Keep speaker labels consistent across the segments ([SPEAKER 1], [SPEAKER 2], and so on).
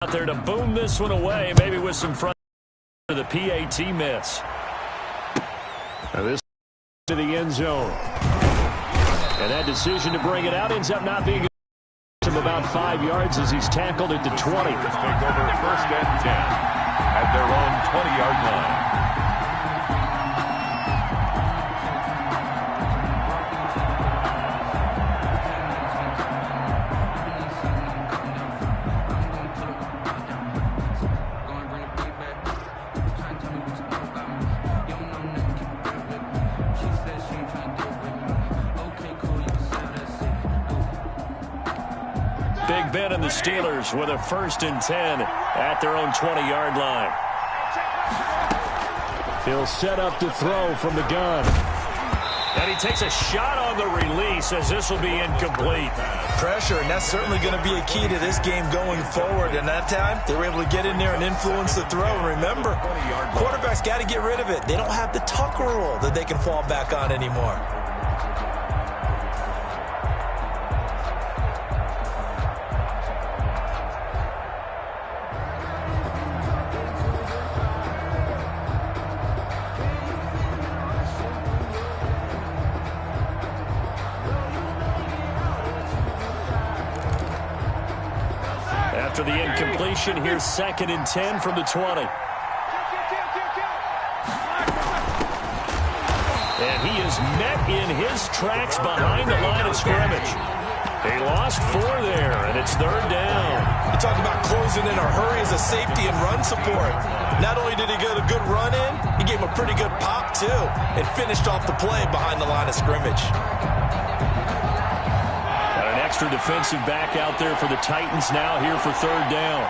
[SPEAKER 1] Out there to boom this one away, maybe with some front to the PAT miss. Now this to the end zone. And that decision to bring it out ends up not being of about 5 yards as he's tackled at the 20.
[SPEAKER 2] Take over first and 10 at their own 20-yard line.
[SPEAKER 1] Big Ben and the Steelers with a 1st and 10 at their own 20-yard line. He'll set up to throw from the gun. And he takes a shot on the release as this will be incomplete.
[SPEAKER 3] Pressure, and that's certainly going to be a key to this game going forward. And that time, they were able to get in there and influence the throw. And remember, quarterbacks got to get rid of it. They don't have the Tucker rule that they can fall back on anymore.
[SPEAKER 1] After the incompletion, here's 2nd and 10 from the 20. And he is met in his tracks behind the line of scrimmage. He lost 4 there, and it's 3rd down.
[SPEAKER 3] You talk about closing in a hurry as a safety and run support. Not only did he get a good run in, he gave him a pretty good pop, too, and finished off the play behind the line of scrimmage.
[SPEAKER 1] Extra defensive back out there for the Titans now here for 3rd down.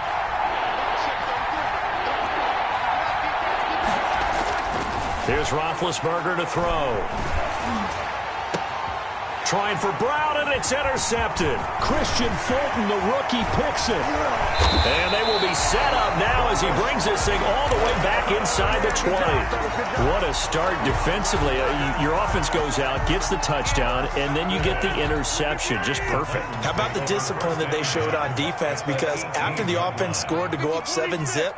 [SPEAKER 1] Here's Roethlisberger to throw. Trying for Brown, and it's intercepted. Christian Fulton, the rookie, picks it. And they will be set up now as he brings this thing all the way back inside the 20. What a start defensively. Your offense goes out, gets the touchdown, and then you get the interception. Just perfect.
[SPEAKER 3] How about the discipline that they showed on defense? Because after the offense scored to go up 7-zip,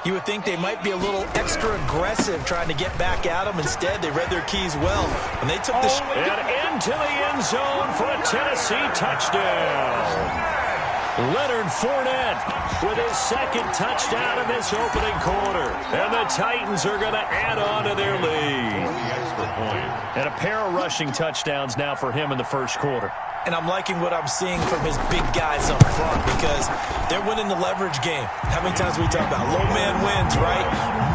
[SPEAKER 3] you would think they might be a little extra aggressive trying to get back at them. Instead, they read their keys well. And they took the
[SPEAKER 1] and into the end zone for a Tennessee touchdown. Leonard Fournette with his 2nd touchdown in this opening quarter. And the Titans are going to add on to their lead. And a pair of rushing touchdowns now for him in the 1st quarter.
[SPEAKER 3] And I'm liking what I'm seeing from his big guys up front because they're winning the leverage game. How many times we talk about low man wins, right?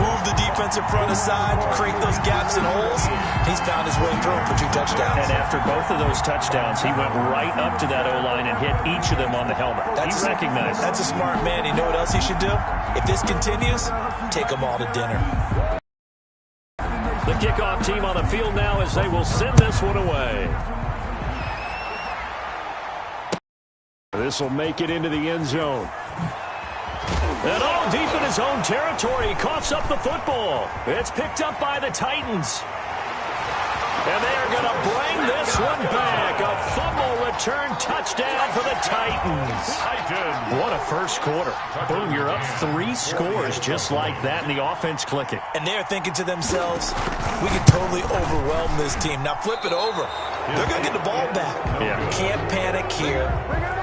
[SPEAKER 3] Move the defensive front aside, create those gaps and holes. He's found his way through for 2 touchdowns.
[SPEAKER 1] And after both of those touchdowns, he went right up to that O-line and hit each of them on the helmet. He recognized.
[SPEAKER 3] That's a smart man. You know what else he should do? If this continues, take them all to dinner.
[SPEAKER 1] The kickoff team on the field now as they will send this one away. This will make it into the end zone. And all deep in his own territory, he coughs up the football. It's picked up by the Titans. And they are going to bring this one back. A fumble return touchdown for the Titans. What a 1st quarter. Boom, you're up 3 scores just like that, and the offense clicking.
[SPEAKER 3] And they're thinking to themselves, we can totally overwhelm this team. Now flip it over. They're going to get the ball back.
[SPEAKER 1] Yeah.
[SPEAKER 3] Can't panic here.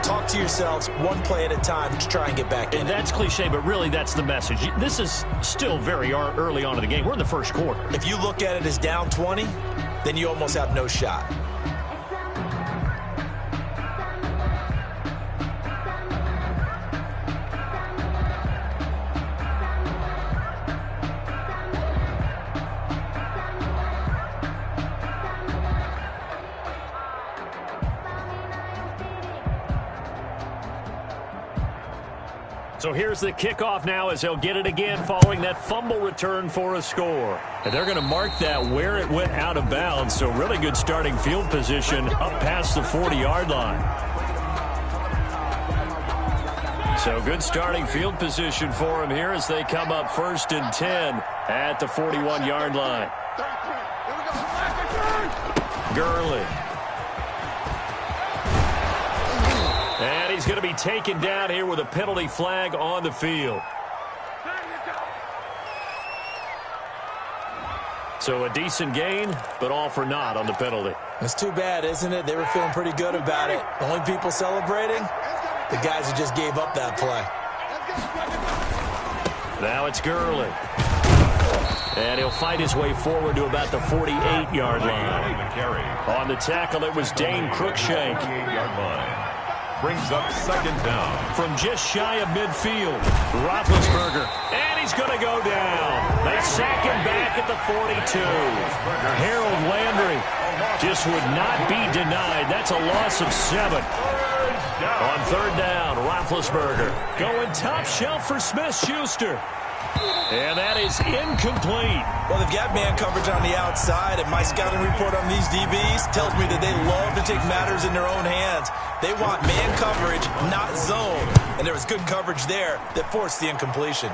[SPEAKER 3] Talk to yourselves 1 play at a time to try and get back in.
[SPEAKER 1] And that's cliche, but really that's the message. This is still very early on in the game. We're in the 1st quarter.
[SPEAKER 3] If you look at it as down 20, then you almost have no shot.
[SPEAKER 1] So here's the kickoff now as they'll get it again following that fumble return for a score. And they're going to mark that where it went out of bounds. So really good starting field position up past the 40-yard line. So good starting field position for him here as they come up 1st and 10 at the 41-yard line. Gurley. And he's he's going to be taken down here with a penalty flag on the field. So a decent gain, but all for naught on the penalty.
[SPEAKER 3] It's too bad, isn't it? They were feeling pretty good about it. The only people celebrating, the guys who just gave up that play.
[SPEAKER 1] Now it's Gurley. And he'll fight his way forward to about the 48-yard line. On the tackle, it was Dane Cruikshank.
[SPEAKER 2] Brings up second down.
[SPEAKER 1] From just shy of midfield, Roethlisberger. And he's going to go down. They sack him back at the 42. Harold Landry just would not be denied. That's a loss of 7. On third down, Roethlisberger going top shelf for Smith-Schuster. And that is incomplete.
[SPEAKER 3] Well, they've got man coverage on the outside, and my scouting report on these DBs tells me that they love to take matters in their own hands. They want man coverage, not zone. And there was good coverage there that forced the incompletion.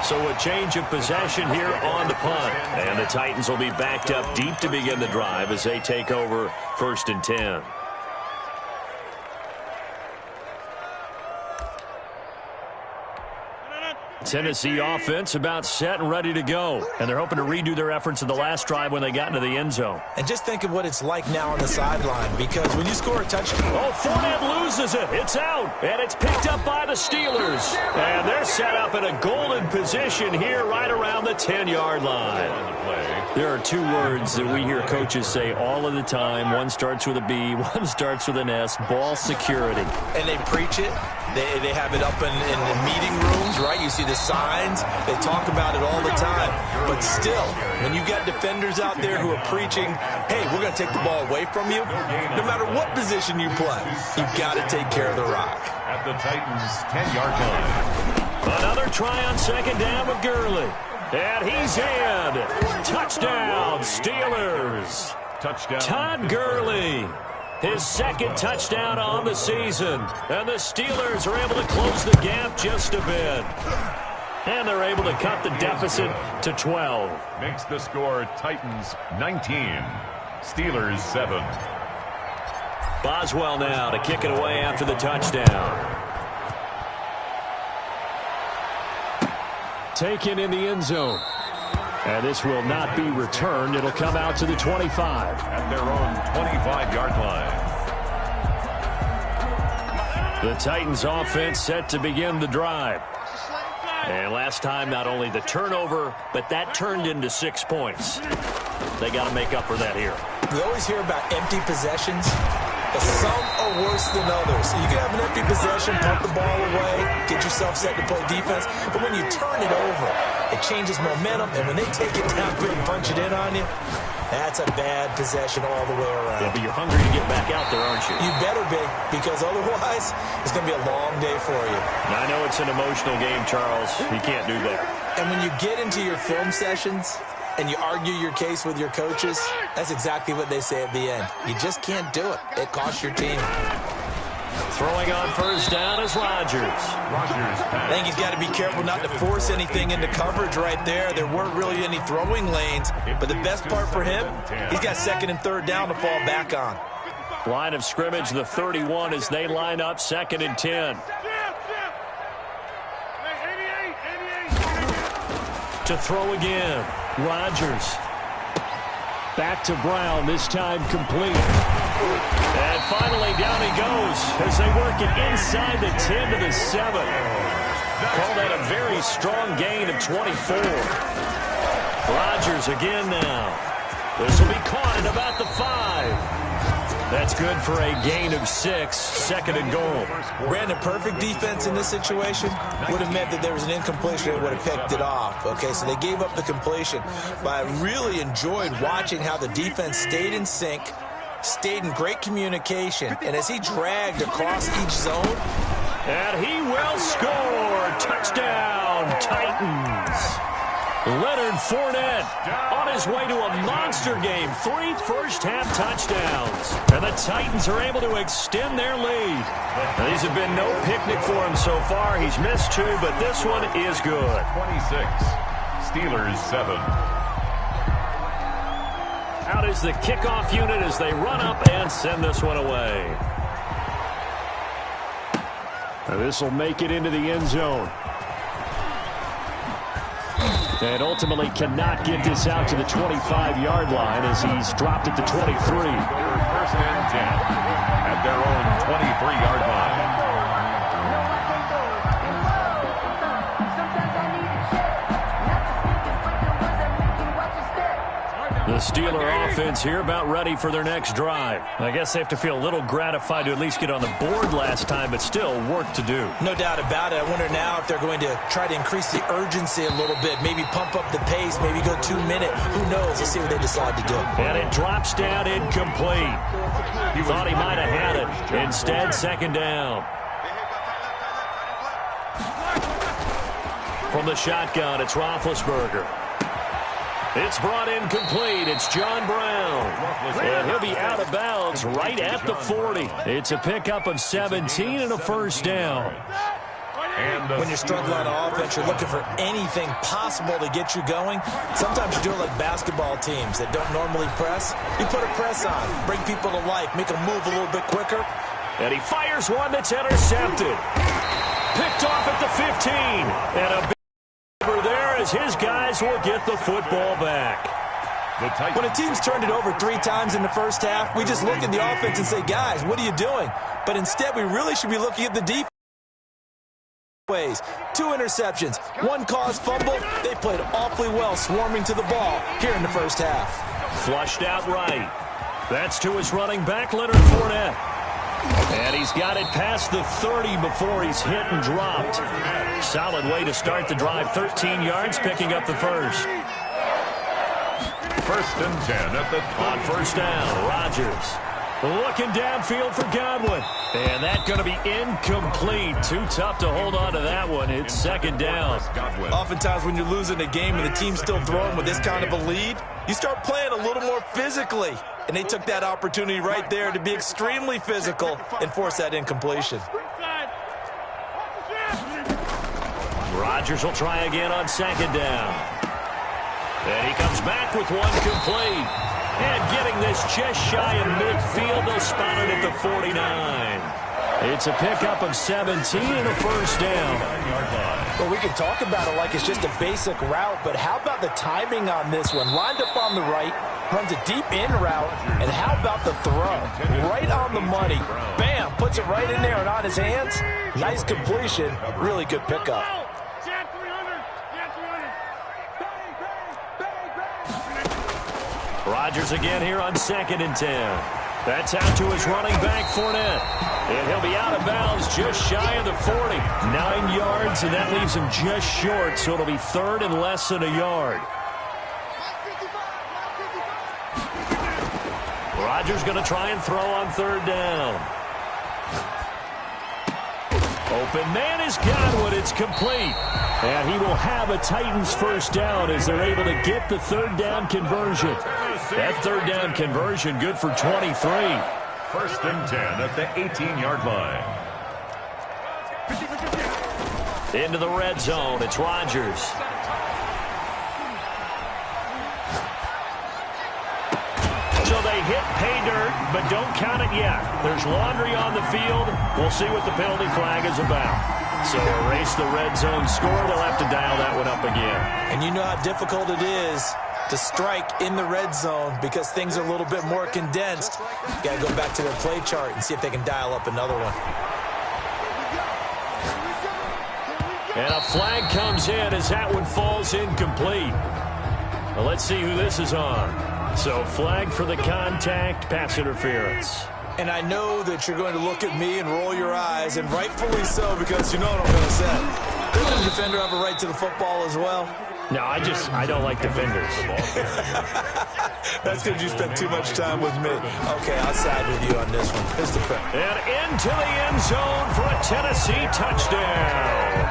[SPEAKER 1] So a change of possession here on the punt. And the Titans will be backed up deep to begin the drive as they take over 1st and 10. Tennessee offense about set and ready to go. And they're hoping to redo their efforts in the last drive when they got into the end zone.
[SPEAKER 3] And just think of what it's like now on the sideline, because when you score a touchdown...
[SPEAKER 1] Oh, Fournette loses it. It's out. And it's picked up by the Steelers. And they're set up in a golden position here right around the 10-yard line. There are 2 words that we hear coaches say all of the time. One starts with a B, one starts with an S. Ball security.
[SPEAKER 3] And they preach it. They have it up in the meeting rooms, right? You see the signs. They talk about it all the time. But still, when you got defenders out there who are preaching, hey, we're going to take the ball away from you, no matter what position you play, you've got to take care of the rock.
[SPEAKER 2] At the Titans' 10-yard line.
[SPEAKER 1] Another try on second down with Gurley. And he's in. Touchdown, Steelers.
[SPEAKER 2] Touchdown.
[SPEAKER 1] Todd Gurley. His second touchdown on the season. And the Steelers are able to close the gap just a bit. And they're able to cut the deficit to 12.
[SPEAKER 2] Makes the score Titans 19. Steelers 7.
[SPEAKER 1] Boswell now to kick it away after the touchdown. Taken in the end zone. And this will not be returned. It'll come out to the 25.
[SPEAKER 2] At their own 25-yard line.
[SPEAKER 1] The Titans offense set to begin the drive. And last time, not only the turnover, but that turned into 6 points. They got to make up for that here.
[SPEAKER 3] We always hear about empty possessions, but some are worse than others. You can have an empty possession, pump the ball away, get yourself set to play defense, but when you turn it over, it changes momentum, and when they take it down quick and punch it in on you, that's a bad possession all the way around.
[SPEAKER 1] Yeah, but you're hungry to get back out there, aren't you?
[SPEAKER 3] You better be, because otherwise, it's going to be a long day for you.
[SPEAKER 1] Now, I know it's an emotional game, Charles. You can't do that.
[SPEAKER 3] And when you get into your film sessions and you argue your case with your coaches, that's exactly what they say at the end. You just can't do it. It costs your team.
[SPEAKER 1] Throwing on first down is Rodgers.
[SPEAKER 3] I think he's got to be careful not to force anything into coverage right there. There weren't really any throwing lanes, but the best part for him, he's got second and third down to fall back on.
[SPEAKER 1] Line of scrimmage, the 31 as they line up 2nd and 10. To throw again, Rodgers. Back to Brown, this time complete. And finally, down he goes as they work it inside the 10 to the 7. Call that a very strong gain of 24. Rodgers again now. This will be caught at about the 5. That's good for a gain of 6, 2nd and goal.
[SPEAKER 3] Brandon, perfect defense in this situation would have meant that there was an incompletion and would have picked it off. Okay, so they gave up the completion. But I really enjoyed watching how the defense stayed in sync, stayed in great communication, and as he dragged across each zone.
[SPEAKER 1] And he will score. Touchdown, Titans. Leonard Fournette on his way to a monster game. 3 first-half touchdowns. And the Titans are able to extend their lead. Now, these have been no picnic for him so far. He's missed 2, but this one is good.
[SPEAKER 2] 26. Steelers 7.
[SPEAKER 1] out is the kickoff unit as they run up and send this one away. This will make it into the end zone. And ultimately cannot get this out to the 25-yard line as he's dropped at the 23.
[SPEAKER 2] First and 10 at their own 23-yard line.
[SPEAKER 1] The Steeler offense here about ready for their next drive. I guess they have to feel a little gratified to at least get on the board last time, but still work to do.
[SPEAKER 3] No doubt about it. I wonder now if they're going to try to increase the urgency a little bit, maybe pump up the pace, maybe go 2 minute. Who knows? Let's see what they decide to do.
[SPEAKER 1] And it drops down incomplete. He thought he might have had it. Instead, second down. From the shotgun, it's Roethlisberger. It's brought in complete. It's John Brown. And he'll be out of bounds right at the 40. It's a pickup of 17 and a first down.
[SPEAKER 3] When you're struggling on offense, you're looking for anything possible to get you going. Sometimes you do it like basketball teams that don't normally press. You put a press on, bring people to life, make them move a little bit quicker.
[SPEAKER 1] And he fires one that's intercepted. Picked off at the 15. And a over there as his guys will get the football back.
[SPEAKER 3] When a team's turned it over 3 times in the first half, we just look at the offense and say, guys, what are you doing? But instead, we really should be looking at the defense. 2 interceptions, 1 caused fumble. They played awfully well swarming to the ball here in the first half.
[SPEAKER 1] Flushed out right. That's to his running back, Leonard Fournette. And he's got it past the 30 before he's hit and dropped. Solid way to start the drive. 13 yards, picking up the first.
[SPEAKER 2] First and 10 at the
[SPEAKER 1] on first down. Rodgers looking downfield for Godwin. And that's going to be incomplete. Too tough to hold on to that one. It's second down.
[SPEAKER 3] Oftentimes when you're losing a game and the team's still throwing with this kind of a lead, you start playing a little more physically. And they took that opportunity right there to be extremely physical and force that incompletion.
[SPEAKER 1] Rodgers will try again on second down. And he comes back with one complete. And getting this just shy of midfield, they'll spot it at the 49. It's a pickup of 17 and a first down.
[SPEAKER 3] Well, we can talk about it like it's just a basic route, but how about the timing on this one? Lined up on the right, runs a deep in route, and how about the throw? Right on the money. Bam, puts it right in there and on his hands. Nice completion, really good pickup.
[SPEAKER 1] Rodgers again here on second and 10. That's out to his running back, Fournette. And he'll be out of bounds just shy of the 40. 9 yards, and that leaves him just short, so it'll be third and less than a yard. Rodgers going to try and throw on third down. Open man is Godwin. It's complete. And he will have a Titans first down as they're able to get the third down conversion. That third down conversion good for 23.
[SPEAKER 2] First and 10 at the 18-yard line.
[SPEAKER 1] Into the red zone. It's Rodgers. So they hit pay dirt, but don't count it yet. There's laundry on the field. We'll see what the penalty flag is about. So erase the red zone score. They'll have to dial that one up again.
[SPEAKER 3] And you know how difficult it is to strike in the red zone because things are a little bit more condensed. You got to go back to their play chart and see if they can dial up another one.
[SPEAKER 1] And a flag comes in as that one falls incomplete. Well, let's see who this is on. So flag for the contact, pass interference.
[SPEAKER 3] And I know that you're going to look at me and roll your eyes, and rightfully so, because you know what I'm going to say. Doesn't the defender have a right to the football as well?
[SPEAKER 1] No, I don't like defenders.
[SPEAKER 3] That's because you spent too much time with me. Okay, I'll side with you on this one. Here's the pick.
[SPEAKER 1] And into the end zone for a Tennessee touchdown.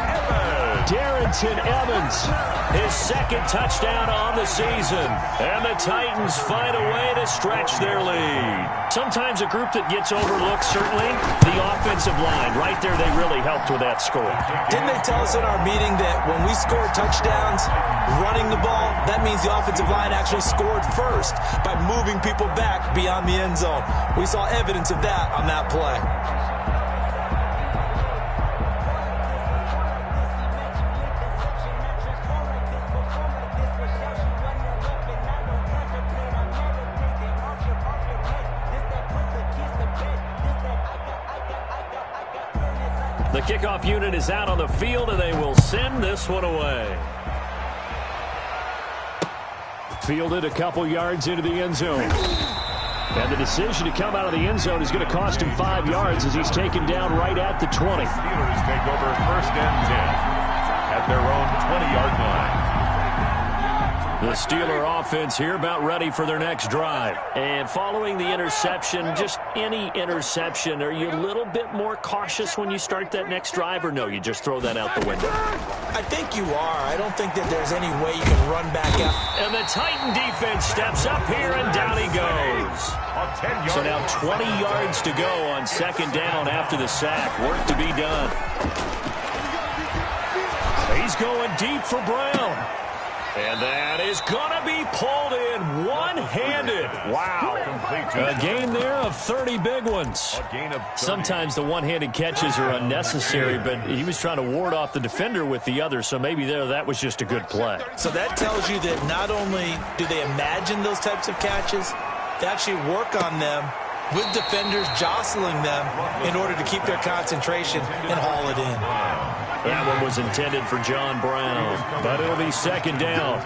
[SPEAKER 1] Darrington Evans. His second touchdown on the season. And the Titans find a way to stretch their lead. Sometimes a group that gets overlooked, certainly, the offensive line. Right there, they really helped with that score.
[SPEAKER 3] Didn't they tell us in our meeting that when we score touchdowns running the ball, that means the offensive line actually scored first by moving people back beyond the end zone? We saw evidence of that on that play.
[SPEAKER 1] The kickoff unit is out on the field, and they will send this one away. Fielded a couple yards into the end zone. And the decision to come out of the end zone is going to cost him 5 yards as he's taken down right at the 20.
[SPEAKER 2] Steelers take over 1st and 10 at their own 20-yard line.
[SPEAKER 1] The Steeler offense here about ready for their next drive. And following the interception, just any interception, are you a little bit more cautious when you start that next drive, or no, you just throw that out the window?
[SPEAKER 3] I think you are. I don't think that there's any way you can run back out.
[SPEAKER 1] And the Titan defense steps up here, and down he goes. So now 20 yards to go on 2nd down after the sack. Work to be done. He's going deep for Brown. And that is going to be pulled in one-handed. Wow. A gain there of 30 big ones. Sometimes the one-handed catches are unnecessary, but he was trying to ward off the defender with the other, so maybe that was just a good play.
[SPEAKER 3] So that tells you that not only do they imagine those types of catches, they actually work on them with defenders jostling them in order to keep their concentration and haul it in.
[SPEAKER 1] That one was intended for John Brown, but it'll be 2nd down.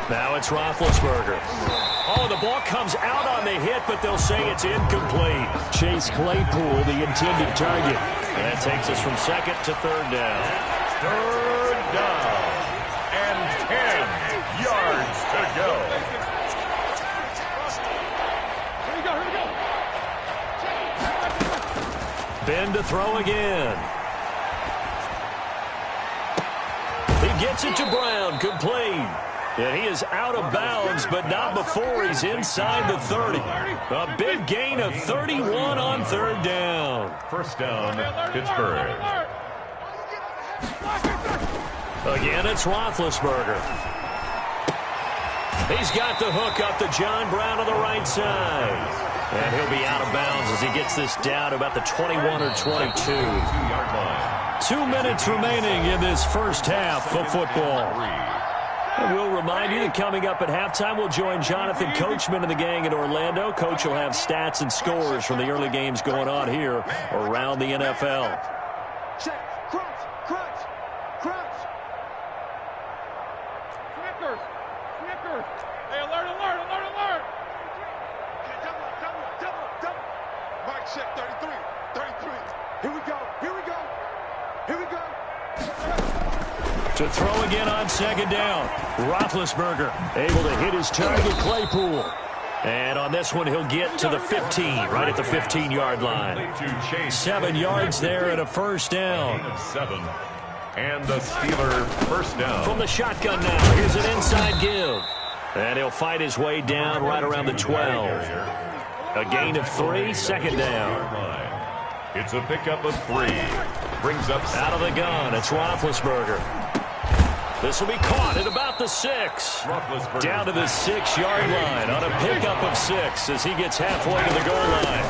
[SPEAKER 1] Now it's Roethlisberger. Oh, the ball comes out on the hit, but they'll say it's incomplete. Chase Claypool, the intended target. And that takes us from 2nd to 3rd down.
[SPEAKER 2] 3rd down and 10 yards to go.
[SPEAKER 1] Ben to throw again. He gets it to Brown, complete. And he is out of bounds, but not before he's inside the 30. A big gain of 31 on 3rd down.
[SPEAKER 2] 1st down, Pittsburgh.
[SPEAKER 1] Again, it's Roethlisberger. He's got the hook up to John Brown on the right side. And he'll be out of bounds as he gets this down to about the 21 or 22. 2 minutes remaining in this first half of football. And we'll remind you that coming up at halftime, we'll join Jonathan Coachman and the gang in Orlando. Coach will have stats and scores from the early games going on here around the NFL.
[SPEAKER 4] Check, crunch, crunch, crunch. Snickers, Snickers. Hey, alert, alert, alert, alert. Double. Mike check, 33, 33. Here we go, here we go, here we go.
[SPEAKER 1] To throw again on 2nd down. Roethlisberger able to hit his target, Claypool. And on this one, he'll get to the 15, right at the 15-yard line. 7 yards there and a 1st down.
[SPEAKER 2] 7. And the Steeler 1st down.
[SPEAKER 1] From the shotgun now, here's an inside give. And he'll fight his way down right around the 12. A gain of 3, 2nd down.
[SPEAKER 2] It's a pickup of 3. Brings up
[SPEAKER 1] out of the gun. It's Roethlisberger. This will be caught at about the 6. Down to the 6-yard line on a pickup of 6 as he gets halfway to the goal line.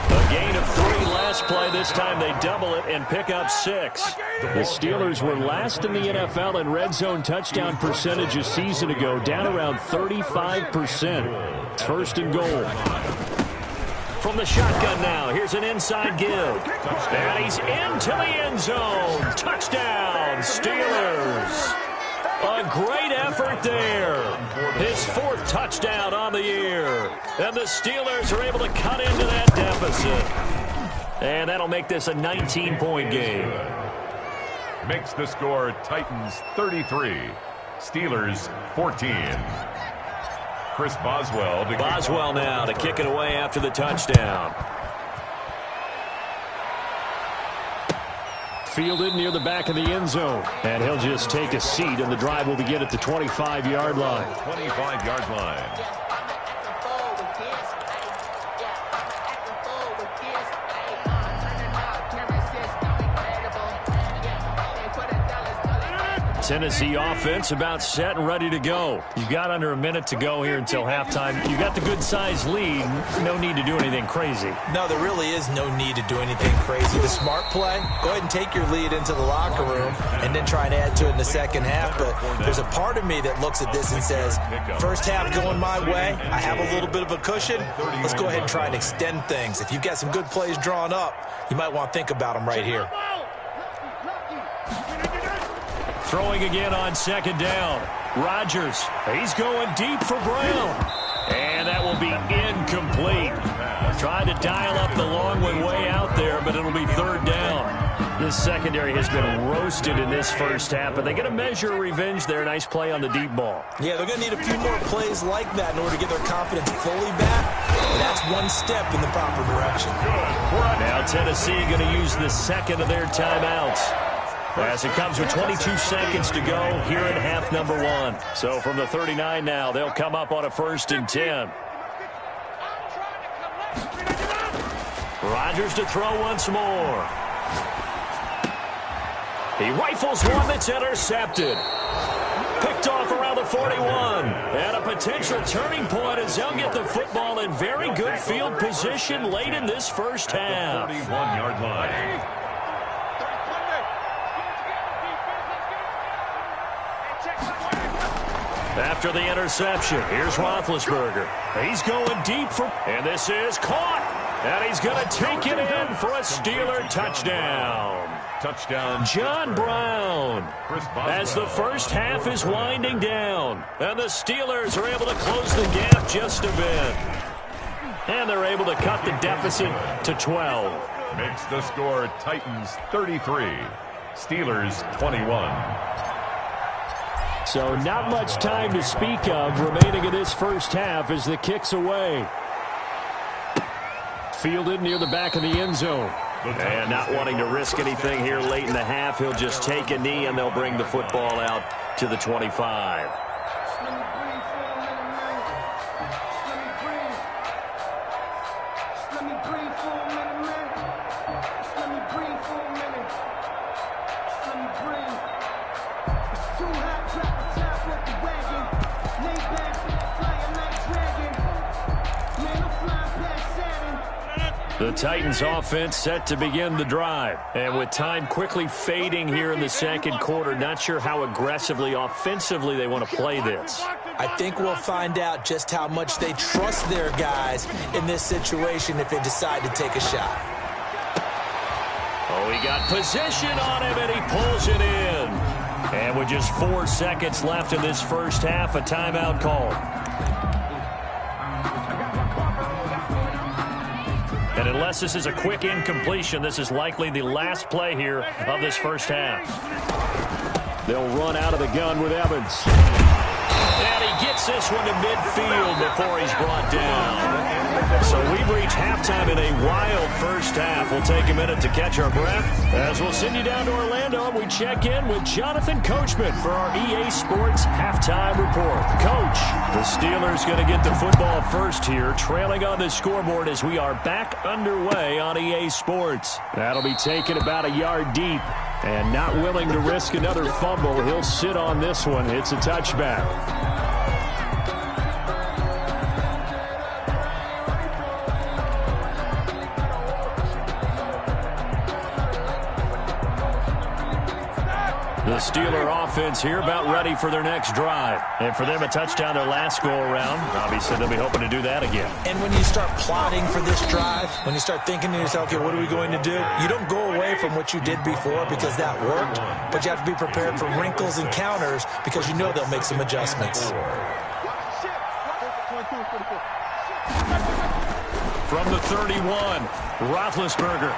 [SPEAKER 1] A gain of 3 last play. This time they double it and pick up 6. The Steelers were last in the NFL in red zone touchdown percentage a season ago, down around 35%. 1st and goal. From the shotgun now, here's an inside give. And he's into the end zone. Touchdown, Steelers. A great effort there. His 4th touchdown on the year. And the Steelers are able to cut into that deficit. And that'll make this a 19-point game.
[SPEAKER 2] Makes the score Titans 33, Steelers 14. Chris
[SPEAKER 1] Boswell now to kick it away after the touchdown. fielded near the back of the end zone. And he'll just take a seat, and the drive will begin at the 25-yard line.
[SPEAKER 2] 25-yard line.
[SPEAKER 1] Tennessee offense about set and ready to go. You've got under a minute to go here until halftime. You got the good-sized lead. No need to do anything crazy.
[SPEAKER 3] No, there really is no need to do anything crazy. The smart play, go ahead and take your lead into the locker room and then try and add to it in the second half. But there's a part of me that looks at this and says, first half going my way, I have a little bit of a cushion. Let's go ahead and try and extend things. If you've got some good plays drawn up, you might want to think about them right here.
[SPEAKER 1] Throwing again on second down. Rodgers, he's going deep for Brown. And that will be incomplete. Trying to dial up the long one way out there, but it'll be third down. This secondary has been roasted in this first half, but they get a measure of revenge there. Nice play on the deep ball.
[SPEAKER 3] Yeah, they're going to need a few more plays like that in order to get their confidence fully back. That's one step in the proper direction.
[SPEAKER 1] Now Tennessee going to use the second of their timeouts, as it comes with 22 seconds to go here in half number one. So from the 39 now, they'll come up on a 1st and 10. Rodgers to throw once more. He rifles one that's intercepted. Picked off around the 41. And a potential turning point as they'll get the football in very good field position late in this first half.
[SPEAKER 2] 31-yard line.
[SPEAKER 1] After the interception, here's Roethlisberger. He's going deep for, and this is caught. And he's going to take it in for a Steeler touchdown.
[SPEAKER 2] Touchdown,
[SPEAKER 1] John Brown. As the first half is winding down, and the Steelers are able to close the gap just a bit. And they're able to cut the deficit to 12.
[SPEAKER 2] Makes the score Titans 33, Steelers 21.
[SPEAKER 1] So not much time to speak of remaining in this first half as the kick's away. Fielded near the back of the end zone. And not wanting to risk anything here late in the half, he'll just take a knee and they'll bring the football out to the 25. The Titans offense set to begin the drive. And with time quickly fading here in the second quarter, not sure how aggressively, offensively they want to play this.
[SPEAKER 3] I think we'll find out just how much they trust their guys in this situation if they decide to take a shot.
[SPEAKER 1] Oh, he got position on him, and he pulls it in. And with just 4 seconds left in this first half, a timeout call. And unless this is a quick incompletion, this is likely the last play here of this first half. They'll run out of the gun with Evans. And he gets this one to midfield before he's brought down. So we've reached halftime in a wild first half. We'll take a minute to catch our breath as we'll send you down to Orlando and we check in with Jonathan Coachman for our EA Sports Halftime Report. Coach, the Steelers going to get the football first here, trailing on the scoreboard as we are back underway on EA Sports. That'll be taken about a yard deep. And not willing to risk another fumble, he'll sit on this one. It's a touchback. The Steeler offense here about ready for their next drive. And for them, a touchdown their last go-around. Obviously, they'll be hoping to do that again.
[SPEAKER 3] And when you start plotting for this drive, when you start thinking to yourself, okay, what are we going to do? You don't go away from what you did before because that worked, but you have to be prepared for wrinkles and counters because you know they'll make some adjustments.
[SPEAKER 1] From the 31, Roethlisberger.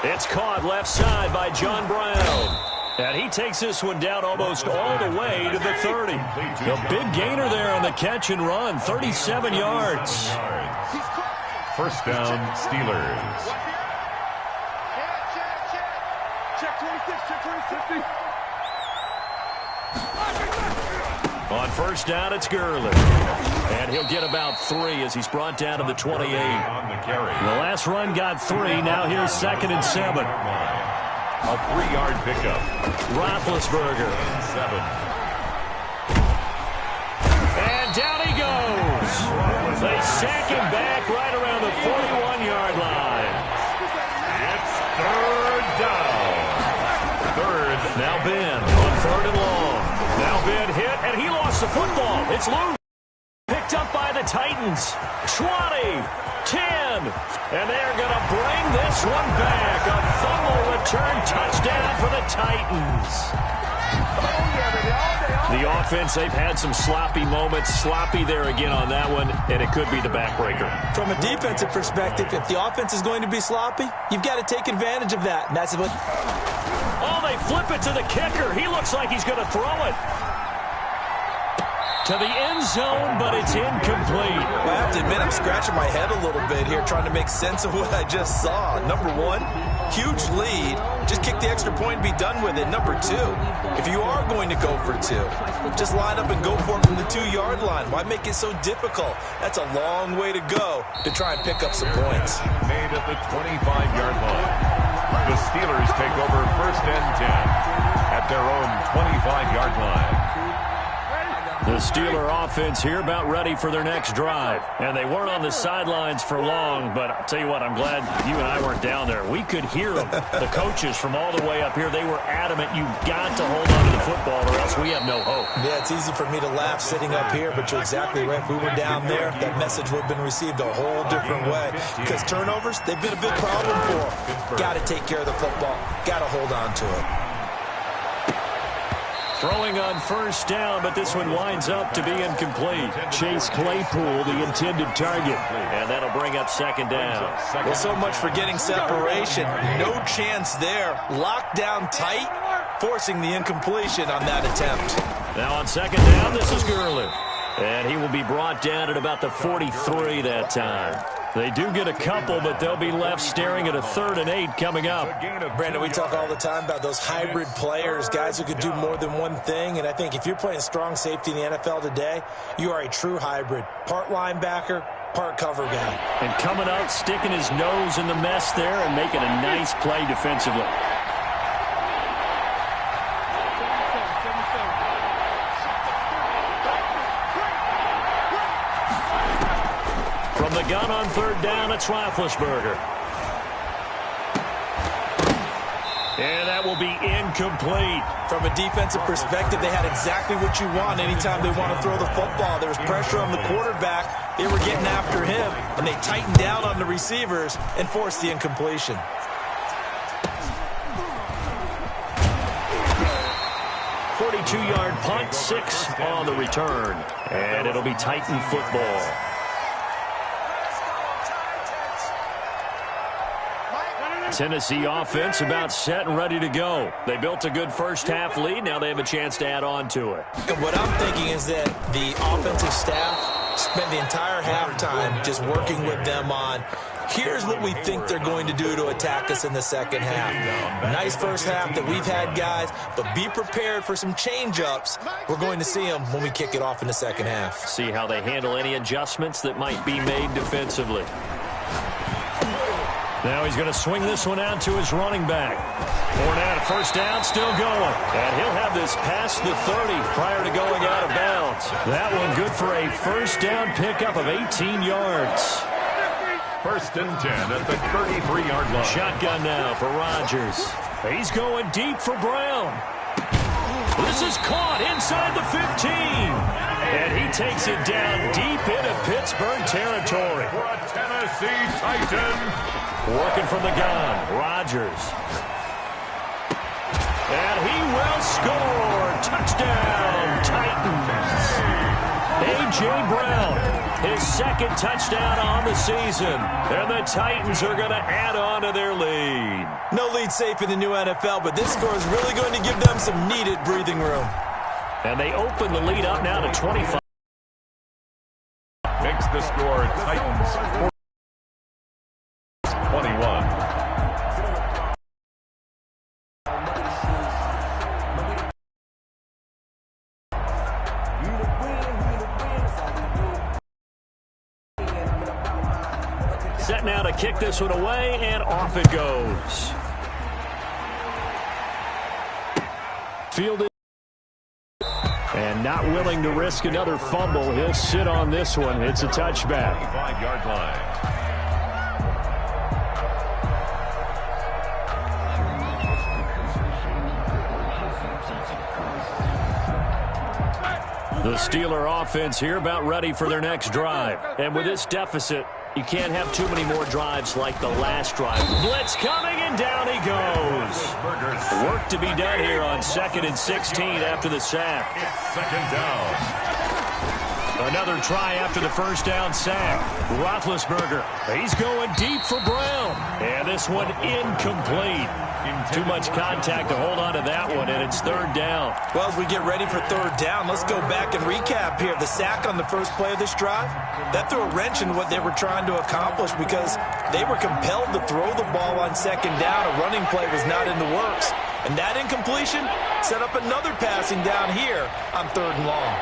[SPEAKER 1] It's caught left side by John Brown. And he takes this one down almost all the way to the 30. A big gainer there on the catch and run, 37 yards.
[SPEAKER 2] First down, Steelers.
[SPEAKER 4] Check 25.
[SPEAKER 1] On first down, it's Gurley. And he'll get about 3 as he's brought down to the 28.
[SPEAKER 2] On the carry.
[SPEAKER 1] The last run got 3. Now here's 2nd and 7.
[SPEAKER 2] A 3-yard pickup.
[SPEAKER 1] Roethlisberger.
[SPEAKER 2] 7.
[SPEAKER 1] And down he goes. They sack him back right around the 41-yard line.
[SPEAKER 2] It's 3rd down. 3rd.
[SPEAKER 1] Now Ben on 3rd and long. Now Ben hit, and he lost the football. It's loose. Picked up by the Titans. 20, 10, and they're going to bring this one back. A fumble return touchdown for the Titans. The offense, they've had some sloppy moments. Sloppy there again on that one, and it could be the backbreaker.
[SPEAKER 3] From a defensive perspective, if the offense is going to be sloppy, you've got to take advantage of that. And that's what...
[SPEAKER 1] Oh, they flip it to the kicker. He looks like he's going to throw it to the end zone, but it's incomplete.
[SPEAKER 3] Well, I have to admit, I'm scratching my head a little bit here trying to make sense of what I just saw. Number one, huge lead. Just kick the extra point and be done with it. Number two, if you are going to go for 2, just line up and go for it from the 2-yard line. Why make it so difficult? That's a long way to go to try and pick up some points.
[SPEAKER 2] Made at the 25-yard line. The Steelers take over 1st and 10 at their own 25-yard line.
[SPEAKER 1] The Steeler offense here about ready for their next drive. And they weren't on the sidelines for long, but I'll tell you what, I'm glad you and I weren't down there. We could hear them. The coaches from all the way up here, they were adamant, you've got to hold on to the football or else we have no hope.
[SPEAKER 3] Yeah, it's easy for me to laugh sitting up here, but you're exactly right. If we were down there, that message would have been received a whole different way. Because turnovers, they've been a big problem for them. Got to take care of the football. Got to hold on to it.
[SPEAKER 1] Throwing on first down, but this one winds up to be incomplete. Chase Claypool, the intended target. And that'll bring up 2nd down.
[SPEAKER 3] Well, so much for getting separation. No chance there. Locked down tight, forcing the incompletion on that attempt.
[SPEAKER 1] Now on 2nd down, this is Gurley. And he will be brought down at about the 43 that time. They do get a couple, but they'll be left staring at a 3rd and 8 coming up.
[SPEAKER 3] Brandon, we talk all the time about those hybrid players, guys who could do more than one thing. And I think if you're playing strong safety in the NFL today, you are a true hybrid. Part linebacker, part cover guy.
[SPEAKER 1] And coming up, sticking his nose in the mess there and making a nice play defensively. From the gun on 3rd down, it's Roethlisberger. And that will be incomplete.
[SPEAKER 3] From a defensive perspective, they had exactly what you want anytime they want to throw the football. There was pressure on the quarterback. They were getting after him, and they tightened down on the receivers and forced the incompletion.
[SPEAKER 1] .42-yard punt, 6 on the return. And it'll be Titan football. Tennessee offense about set and ready to go. They built a good first-half lead. Now they have a chance to add on to it.
[SPEAKER 3] And what I'm thinking is that the offensive staff spent the entire halftime just working with them on, here's what we think they're going to do to attack us in the second half. Nice first half that we've had, guys, but be prepared for some change-ups. We're going to see them when we kick it off in the second half.
[SPEAKER 1] See how they handle any adjustments that might be made defensively. Now he's going to swing this one out to his running back. Fournette, first down, still going. And he'll have this past the 30 prior to going out of bounds. That one good for a first down pickup of 18 yards.
[SPEAKER 2] 1st and 10 at the 33-yard line.
[SPEAKER 1] Shotgun now for Rodgers. He's going deep for Brown. This is caught inside the 15. And he takes it down deep into Pittsburgh territory.
[SPEAKER 2] For a Tennessee Titan.
[SPEAKER 1] Working from the gun, Rodgers. And he will score. Touchdown, Titans. A.J. Brown, his 2nd touchdown on the season. And the Titans are going to add on to their lead.
[SPEAKER 3] No lead safe in the new NFL, but this score is really going to give them some needed breathing room.
[SPEAKER 1] And they open the lead up now to 25.
[SPEAKER 2] Makes the score Titans 21.
[SPEAKER 1] now to kick this one away, and off it goes. Fielded. And not willing to risk another fumble. He'll sit on this one. It's a touchback.
[SPEAKER 2] 5-yard line.
[SPEAKER 1] The Steeler offense here about ready for their next drive. And with this deficit, you can't have too many more drives like the last drive. Blitz coming, and down he goes. Work to be done here on 2nd and 16 after the sack.
[SPEAKER 2] It's 2nd down.
[SPEAKER 1] Another try after the first down sack. Roethlisberger, he's going deep for Brown. And this one incomplete. Too much contact to hold on to that one, and it's 3rd down.
[SPEAKER 3] Well, as we get ready for 3rd down, let's go back and recap here. The sack on the first play of this drive, that threw a wrench in what they were trying to accomplish because they were compelled to throw the ball on 2nd down. A running play was not in the works. And that incompletion set up another passing down here on 3rd and long.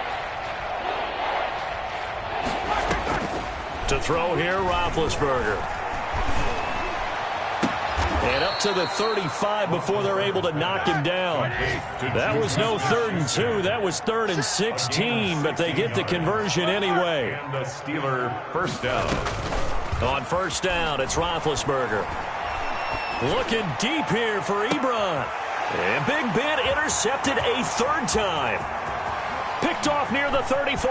[SPEAKER 1] To throw here, Roethlisberger. And up to the 35 before they're able to knock him down. That was no 3rd and 2. That was 3rd and 16, but they get the conversion anyway.
[SPEAKER 2] And the Steeler first down.
[SPEAKER 1] On 1st down, it's Roethlisberger. Looking deep here for Ebron. And Big Ben intercepted a 3rd time. Picked off near the 34.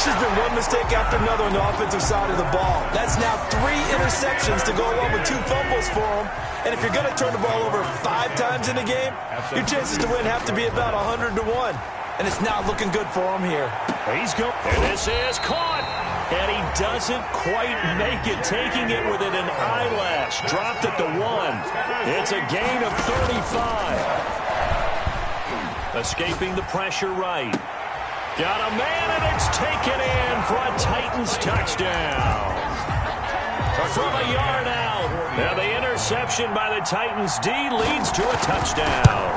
[SPEAKER 3] There's been one mistake after another on the offensive side of the ball. That's now 3 interceptions to go along with 2 fumbles for him. And if you're going to turn the ball over 5 times in a game, your chances to win have to be about 100 to 1. And it's not looking good for him here.
[SPEAKER 1] He's going. And this is caught. And he doesn't quite make it, taking it within an eyelash. Dropped at the 1. It's a gain of 35. Escaping the pressure right. Got a man, and it's taken in for a Titans touchdown. From a yard out. Now the interception by the Titans D leads to a touchdown.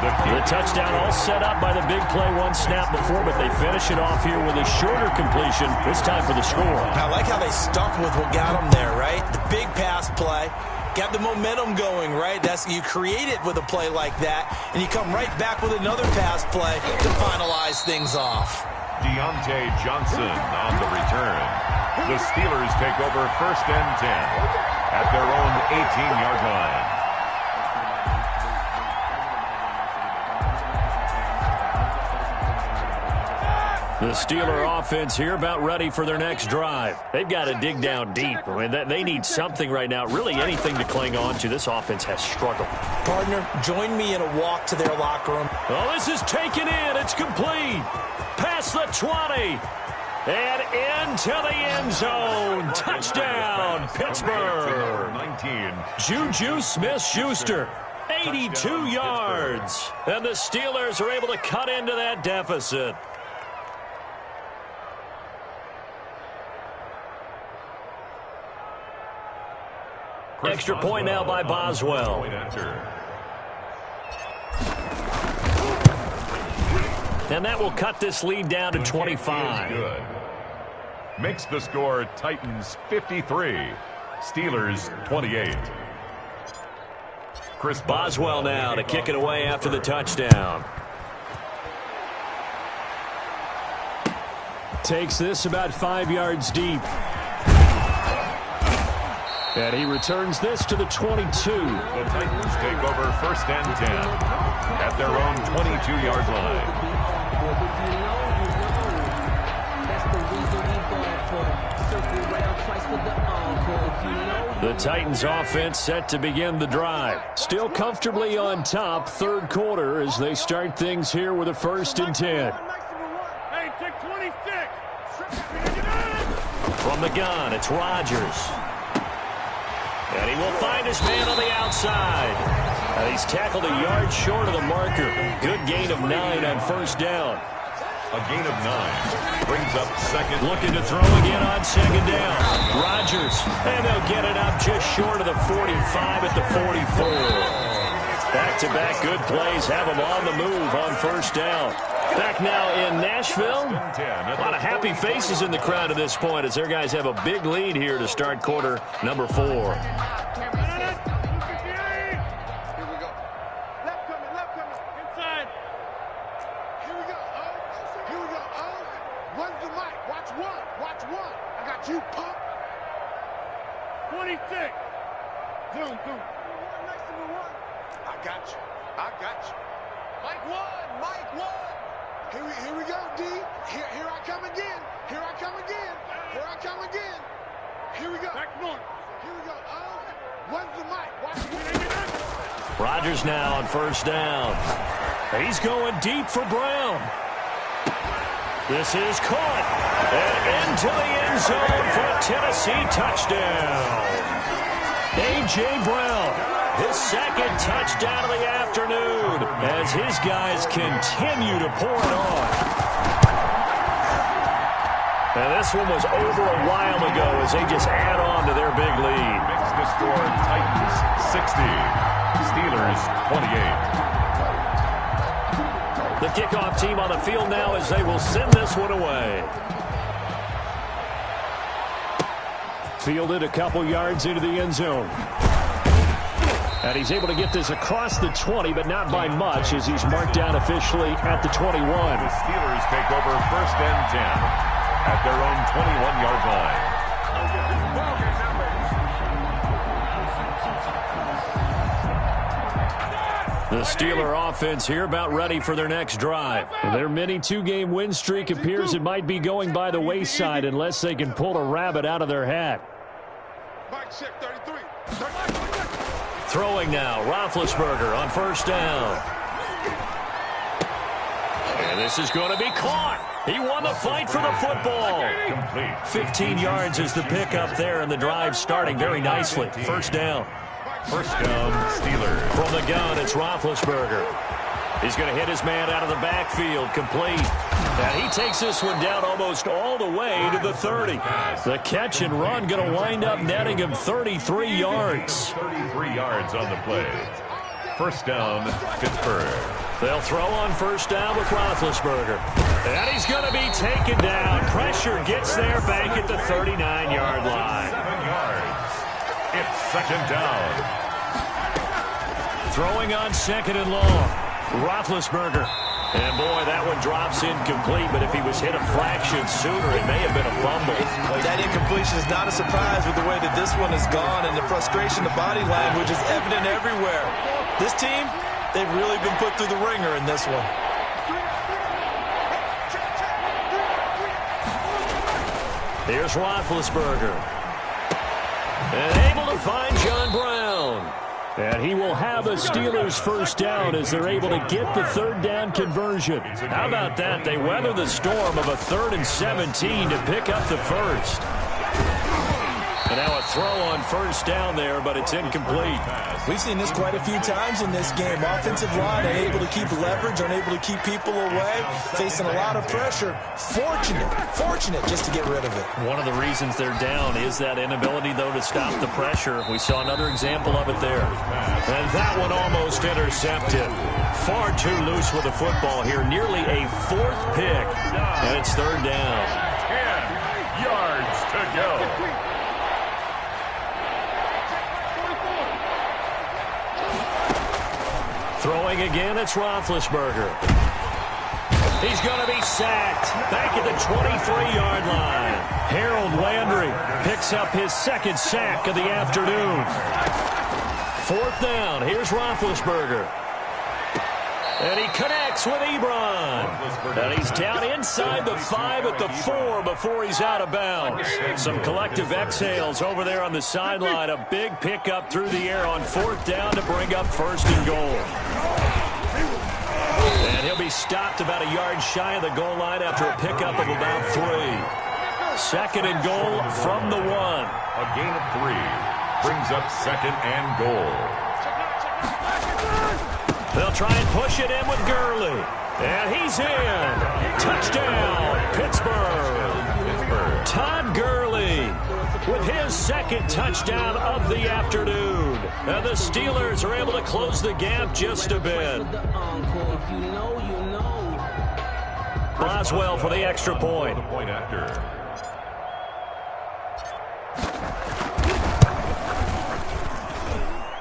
[SPEAKER 1] The touchdown all set up by the big play 1 snap before, but they finish it off here with a shorter completion, this time for the score.
[SPEAKER 3] I like how they stuck with what got them there, right? The big pass play. Got the momentum going, right? You create it with a play like that, and you come right back with another pass play to finalize things off.
[SPEAKER 2] Deontay Johnson on the return. The Steelers take over 1st and 10 at their own 18-yard line.
[SPEAKER 1] The Steeler offense here about ready for their next drive. They've got to dig down deep. I mean, they need something right now, really anything to cling on to. This offense has struggled.
[SPEAKER 3] Partner, join me in a walk to their locker room.
[SPEAKER 1] Oh, this is taken in. It's complete. Past the 20. And into the end zone. Touchdown, Pittsburgh.
[SPEAKER 2] 19.
[SPEAKER 1] Juju Smith-Schuster, 82 yards. And the Steelers are able to cut into that deficit. Extra point now by Boswell. And that will cut this lead down to 25.
[SPEAKER 2] Good. Makes the score Titans 53, Steelers 28.
[SPEAKER 1] Chris Boswell now to kick it away after the touchdown. Takes this about 5 yards deep. And he returns this to the 22.
[SPEAKER 2] The Titans take over 1st and 10 at their own 22-yard line.
[SPEAKER 1] The Titans offense set to begin the drive. Still comfortably on top, 3rd quarter as they start things here with a 1st and 10.
[SPEAKER 4] Hey, take 26.
[SPEAKER 1] From the gun, it's Rodgers. And he will find his man on the outside. And he's tackled a yard short of the marker. Good gain of 9 on 1st down.
[SPEAKER 2] A gain of 9 brings up 2nd.
[SPEAKER 1] Looking to throw again on 2nd down. Rodgers, and they'll get it up just short of the 45 at the 44. Back-to-back good plays have him on the move on 1st down. Back now in Nashville. A lot of happy faces in the crowd at this point as their guys have a big lead here to start quarter number 4.
[SPEAKER 4] Here we go. Left coming. Inside. Here we go. Here we go. One's the mic. Watch one. I got you, pump. 26. Zoom. I got you. Mike one. Here we go, D. Here I come again. Here we go. Back north. Here we go. One's the mic. Watch one.
[SPEAKER 1] Rodgers now on first down. He's going deep for Brown. This is caught. And into the end zone for a Tennessee touchdown. A.J. Brown, his second touchdown of the afternoon as his guys continue to pour it on. And this one was over a while ago as they just add on to their big lead.
[SPEAKER 2] Makes the score Titans 60, Steelers 28.
[SPEAKER 1] The kickoff team on the field now as they will send this one away. Fielded a couple yards into the end zone. And he's able to get this across the 20, but not by much as he's marked down officially at the 21.
[SPEAKER 2] The Steelers take over first and 10 at their own 21-yard line.
[SPEAKER 1] The Steeler offense here about ready for their next drive. Their mini 2-game win streak appears it might be going by the wayside unless they can pull a rabbit out of their hat.
[SPEAKER 4] Mike check 33.
[SPEAKER 1] Throwing now, Roethlisberger on first down. And this is going to be caught. He won the fight for the football.
[SPEAKER 2] Complete.
[SPEAKER 1] 15 yards is the pickup there, and the drive starting very nicely. First down.
[SPEAKER 2] First down, Steelers.
[SPEAKER 1] From the gun, it's Roethlisberger. He's going to hit his man out of the backfield, complete. And he takes this one down almost all the way to the 30. The catch and run going to wind up netting him 33 yards.
[SPEAKER 2] 33 yards on the play. First down, Pittsburgh.
[SPEAKER 1] They'll throw on first down with Roethlisberger. And he's going to be taken down. Pressure gets there back at the 39-yard line.
[SPEAKER 2] 7 yards. It's second down.
[SPEAKER 1] Throwing on second and long. Roethlisberger. And, boy, that one drops incomplete, but if he was hit a fraction sooner, it may have been a fumble.
[SPEAKER 3] That incompletion is not a surprise with the way that this one has gone, and the frustration, the body language is evident everywhere. This team, they've really been put through the ringer in this one.
[SPEAKER 1] Here's Roethlisberger. And able to find John Brown. And he will have a Steelers first down as they're able to get the third down conversion. How about that? They weather the storm of a 3rd and 17 to pick up the first. And now a throw on first down there, but it's incomplete.
[SPEAKER 3] We've seen this quite a few times in this game. Offensive line unable to keep leverage, unable to keep people away, facing a lot of pressure. Fortunate just to get rid of it.
[SPEAKER 1] One of the reasons they're down is that inability, though, to stop the pressure. We saw another example of it there. And that one almost intercepted. Far too loose with the football here. Nearly a 4th pick. And it's third down.
[SPEAKER 2] 10 yards to go.
[SPEAKER 1] Throwing again, it's Roethlisberger. He's going to be sacked back at the 23-yard line. Harold Landry picks up his second sack of the afternoon. 4th down. Here's Roethlisberger. And he connects with Ebron. And he's down inside the 5 at the 4 before he's out of bounds. Some collective exhales over there on the sideline. A big pickup through the air on 4th down to bring up 1st and goal. And he'll be stopped about a yard shy of the goal line after a pickup of about 3. 2nd and goal from the 1.
[SPEAKER 2] A gain of 3 brings up 2nd and goal.
[SPEAKER 1] They'll try and push it in with Gurley. And he's in. Touchdown, Pittsburgh. Todd Gurley with his 2nd touchdown of the afternoon. And the Steelers are able to close the gap just a bit. Boswell for the extra point.
[SPEAKER 2] The point after.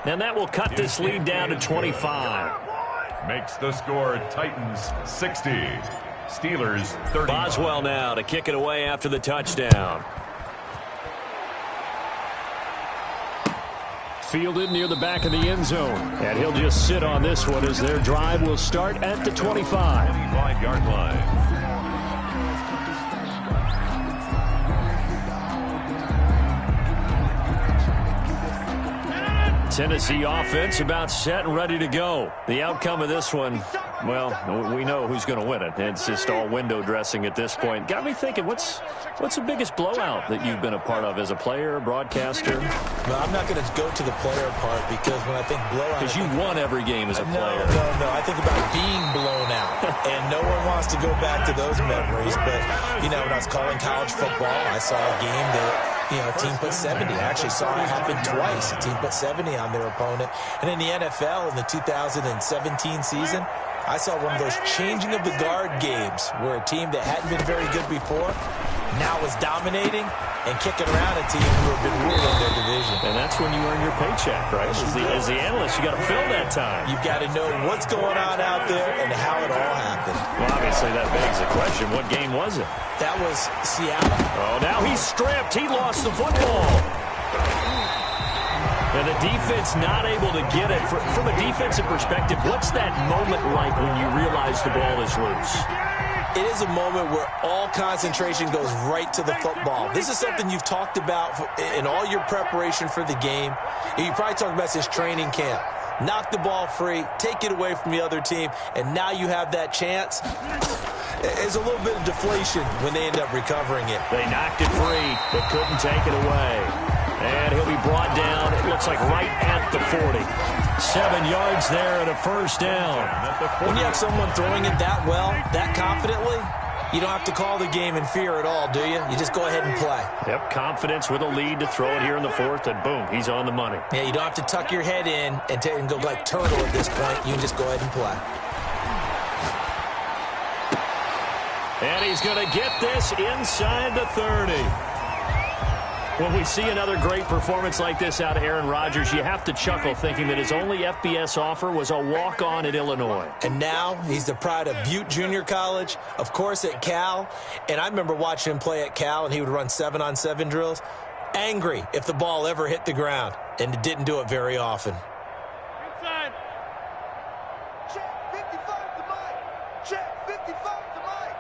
[SPEAKER 1] And that will cut this lead down to 25.
[SPEAKER 2] Makes the score Titans 60. Steelers 30.
[SPEAKER 1] Boswell now to kick it away after the touchdown. Fielded near the back of the end zone. And he'll just sit on this one as their drive will start at the 25.
[SPEAKER 2] 25-yard line.
[SPEAKER 1] Tennessee offense about set and ready to go. The outcome of this one, well, we know who's going to win it. It's just all window dressing at this point. Got me thinking, what's the biggest blowout that you've been a part of as a player, broadcaster?
[SPEAKER 3] Well, I'm not going to go to the player part because when I think blowout...
[SPEAKER 1] Because you won every game as a player.
[SPEAKER 3] No. I think about being blown out. And no one wants to go back to those memories. But, you know, when I was calling college football, I saw a game that... a team put 70. I actually saw it happen twice. A team put 70 on their opponent. And in the NFL, in the 2017 season, I saw one of those changing of the guard games where a team that hadn't been very good before now was dominating and kicking around a team who have been ruling their division.
[SPEAKER 1] And that's when you earn your paycheck, right? As the analyst, you got to fill that time.
[SPEAKER 3] You've got to know what's going on out there and how it all happened.
[SPEAKER 1] Well, obviously, that begs the question, what game was it?
[SPEAKER 3] That was Seattle.
[SPEAKER 1] Oh, now he's stripped. He lost the football. And the defense not able to get it. From a defensive perspective, what's that moment like when you realize the ball is loose?
[SPEAKER 3] It is a moment where all concentration goes right to the football. This is something you've talked about in all your preparation for the game. You probably talked about since training camp. Knock the ball free, take it away from the other team, and now you have that chance. There's a little bit of deflation when they end up recovering it.
[SPEAKER 1] They knocked it free, but couldn't take it away. And he'll be brought down, it looks like right at the 40. 7 yards there and a first down.
[SPEAKER 3] When you have someone throwing it that well, that confidently, you don't have to call the game in fear at all, do you? You just go ahead and play.
[SPEAKER 1] Yep, confidence with a lead to throw it here in the fourth, and boom, he's on the money.
[SPEAKER 3] Yeah, you don't have to tuck your head in and go like turtle at this point. You can just go ahead and play.
[SPEAKER 1] And he's going to get this inside the 30. When we see another great performance like this out of Aaron Rodgers, you have to chuckle thinking that his only FBS offer was a walk-on at Illinois.
[SPEAKER 3] And now he's the pride of Butte Junior College, of course at Cal. And I remember watching him play at Cal, and he would run 7-on-7 drills. Angry if the ball ever hit the ground, and it didn't do it very often.
[SPEAKER 4] Inside. Check 55 to Mike. Check 55 to Mike.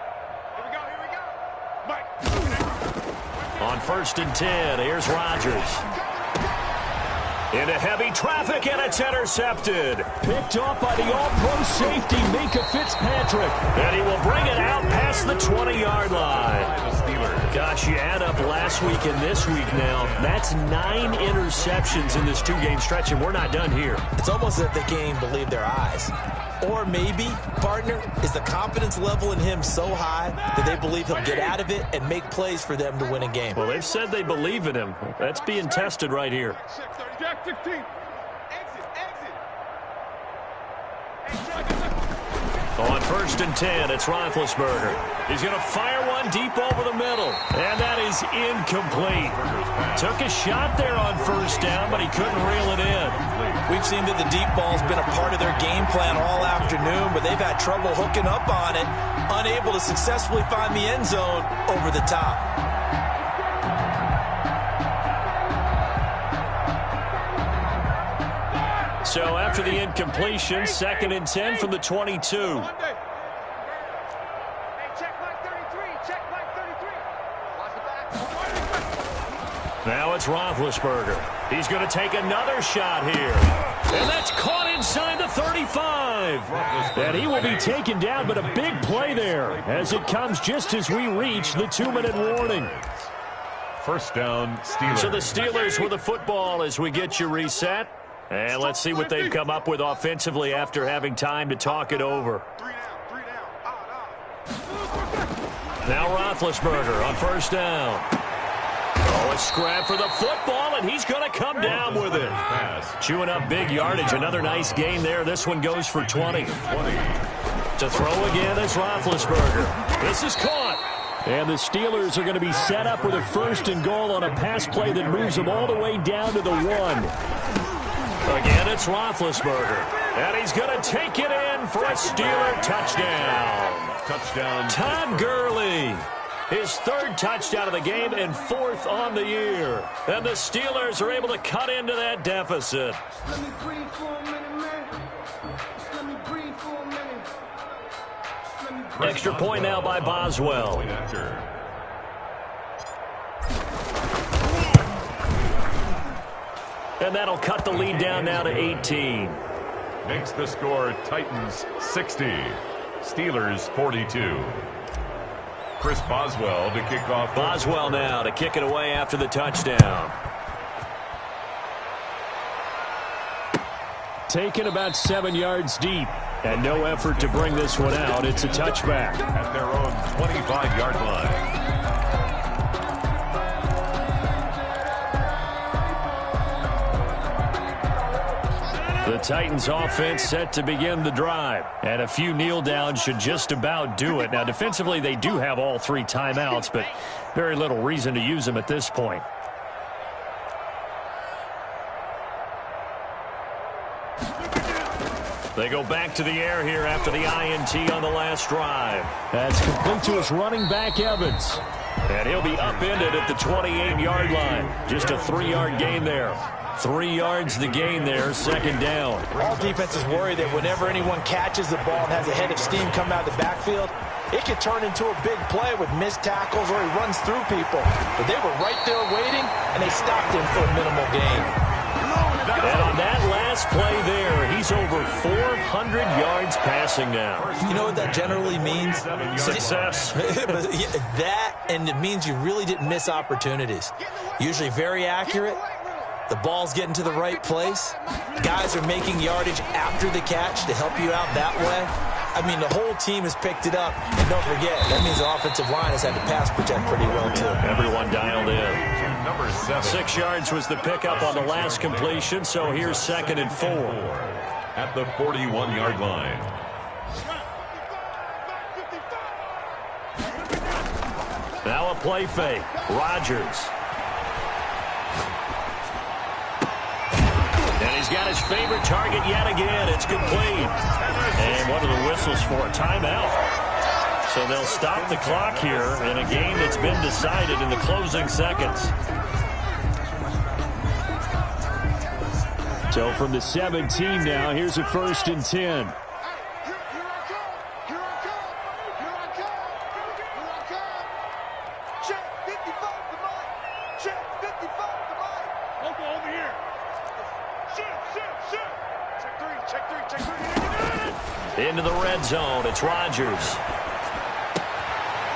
[SPEAKER 4] Here we go. Mike.
[SPEAKER 1] On 1st and 10, here's Rodgers. Into heavy traffic, and it's intercepted. Picked off by the all-pro safety, Minka Fitzpatrick. And he will bring it out past the 20-yard line. Gosh, you add up last week and this week now. That's 9 interceptions in this 2-game stretch, and we're not done here.
[SPEAKER 3] It's almost as if they can't even believe their eyes. Or maybe, partner, is the confidence level in him so high that they believe he'll get out of it and make plays for them to win a game.
[SPEAKER 1] Well, they've said they believe in him. That's being tested right here.
[SPEAKER 4] Jack 16. Exit.
[SPEAKER 1] On 1st and 10, it's Roethlisberger. He's going to fire one deep over the middle. And that is incomplete. Took a shot there on 1st down, but he couldn't reel it in.
[SPEAKER 3] We've seen that the deep ball's been a part of their game plan all afternoon, but they've had trouble hooking up on it, unable to successfully find the end zone over the top.
[SPEAKER 1] So after the incompletion, 2nd and 10 from the 22. Now it's Roethlisberger. He's going to take another shot here. And that's caught inside the 35. And he will be taken down, but a big play there as it comes just as we reach the 2-minute warning.
[SPEAKER 2] 1st down, Steelers.
[SPEAKER 1] So the Steelers with the football as we get you reset. And let's see what they've come up with offensively after having time to talk it over. Now Roethlisberger on 1st down. Oh, a scrap for the football, and he's going to come down with it. Chewing up big yardage. Another nice gain there. This one goes for 20. To throw again is Roethlisberger. This is caught. And the Steelers are going to be set up with a 1st and goal on a pass play that moves them all the way down to the 1. Again, it's Roethlisberger. And he's going to take it in for a Steeler touchdown.
[SPEAKER 2] Touchdown.
[SPEAKER 1] Todd Gurley. His 3rd touchdown of the game and 4th on the year. And the Steelers are able to cut into that deficit.
[SPEAKER 5] Let me breathe for a minute, man. Let me breathe for a minute.
[SPEAKER 1] Extra point now by Boswell. And that'll cut the lead down now to 18.
[SPEAKER 2] Makes the score Titans 60, Steelers 42. Chris Boswell to kick off.
[SPEAKER 1] Boswell now to kick it away after the touchdown. Taken about 7 yards deep. And no effort to bring this one out. It's a touchback.
[SPEAKER 2] At their own 25-yard line.
[SPEAKER 1] The Titans offense set to begin the drive. And a few kneel downs should just about do it. Now, defensively, they do have all 3 timeouts, but very little reason to use them at this point. They go back to the air here after the INT on the last drive. That's complete to his running back, Evans. And he'll be upended at the 28-yard line. Just a 3-yard gain there. 3 yards the gain there, 2nd down.
[SPEAKER 3] All defenses worry that whenever anyone catches the ball and has a head of steam come out of the backfield, it could turn into a big play with missed tackles or he runs through people. But they were right there waiting, and they stopped him for a minimal gain.
[SPEAKER 1] And on that last play there, he's over 400 yards passing now.
[SPEAKER 3] You know what that generally means?
[SPEAKER 1] Success.
[SPEAKER 3] That, and it means you really didn't miss opportunities. Usually very accurate. The ball's getting to the right place. Guys are making yardage after the catch to help you out that way. I mean, the whole team has picked it up. And don't forget, that means the offensive line has had to pass protect pretty well, too.
[SPEAKER 1] Everyone dialed in.
[SPEAKER 2] Number 7.
[SPEAKER 1] 6 yards was the pickup on the last completion, so here's 2nd and 4.
[SPEAKER 2] At the 41-yard line.
[SPEAKER 1] Now a play fake. Rodgers. And he's got his favorite target yet again. It's complete. And one of the whistles for a timeout. So they'll stop the clock here in a game that's been decided in the closing seconds. So from the 17 now, here's a 1st and 10. Into the red zone, it's Rodgers.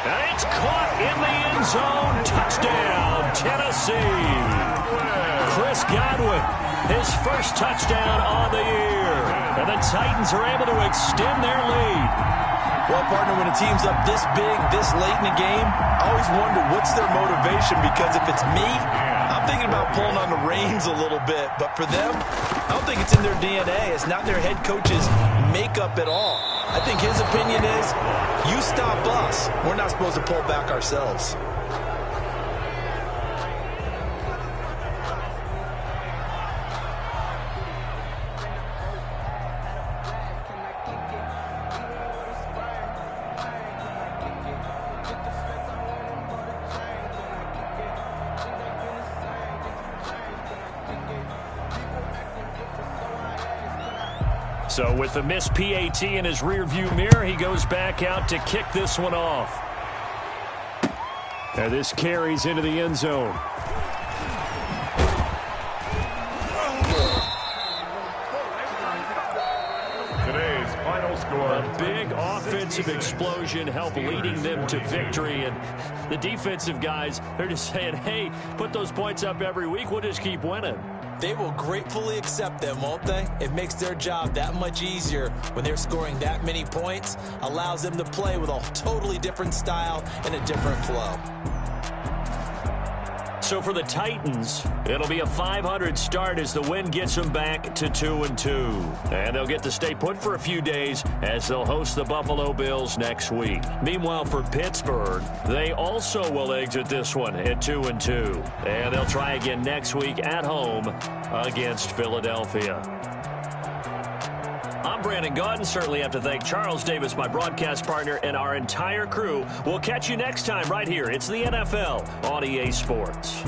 [SPEAKER 1] And it's caught in the end zone. Touchdown, Tennessee. Chris Godwin, his 1st touchdown on the year. And the Titans are able to extend their lead.
[SPEAKER 3] Well, partner, when a team's up this big, this late in the game, I always wonder what's their motivation, because if it's me, I'm thinking about pulling on the reins a little bit. But for them, I don't think it's in their DNA. It's not their head coach's makeup at all. I think his opinion is, you stop us. We're not supposed to pull back ourselves.
[SPEAKER 1] So with the missed PAT in his rearview mirror, he goes back out to kick this one off. And this carries into the end zone.
[SPEAKER 2] Today's final score.
[SPEAKER 1] A big offensive explosion helped leading them to victory. And the defensive guys, they're just saying, hey, put those points up every week. We'll just keep winning.
[SPEAKER 3] They will gratefully accept them, won't they? It makes their job that much easier when they're scoring that many points. Allows them to play with a totally different style and a different flow.
[SPEAKER 1] So for the Titans, it'll be a 500 start as the win gets them back to 2-2. And they'll get to stay put for a few days as they'll host the Buffalo Bills next week. Meanwhile, for Pittsburgh, they also will exit this one at 2-2. And they'll try again next week at home against Philadelphia. I'm Brandon Gaudin. Certainly have to thank Charles Davis, my broadcast partner, and our entire crew. We'll catch you next time right here. It's the NFL on EA Sports.